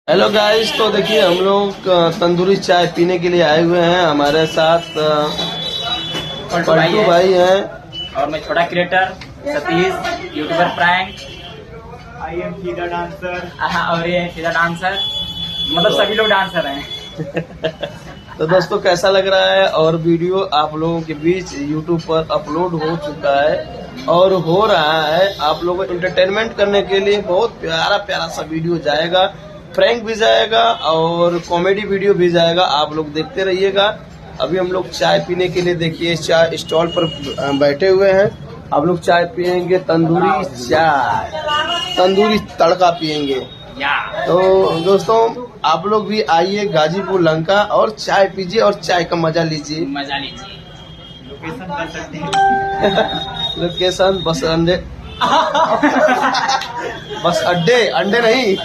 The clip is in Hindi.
हेलो गाइस, तो देखिए हम लोग तंदूरी चाय पीने के लिए आए हुए हैं। हमारे साथ पलटू भाई हैं और मैं छोटा creator Satish, YouTuber prank. I am सीधा डांसर। और ये सीधा डांसर, मतलब सभी लोग डांसर हैं। तो दोस्तों कैसा लग रहा है? और वीडियो आप लोगों के बीच यूट्यूब पर अपलोड हो चुका है और हो रहा है। आप लोगों को एंटरटेनमेंट करने के लिए बहुत प्यारा प्यारा सा वीडियो जाएगा, प्रैंक भी जाएगा और कॉमेडी वीडियो भी जाएगा। आप लोग देखते रहिएगा। अभी हम लोग चाय पीने के लिए देखिए चाय स्टॉल पर बैठे हुए हैं। आप लोग चाय पियेंगे, तंदूरी चाय, तंदूरी तड़का पियेंगे। तो दोस्तों आप लोग भी आइए गाजीपुर लंका और चाय पीजिए और चाय का मजा लीजिए। लोकेशन कर सकते हैं। लोकेशन बस अंडे, बस अड्डे, अंडे नहीं।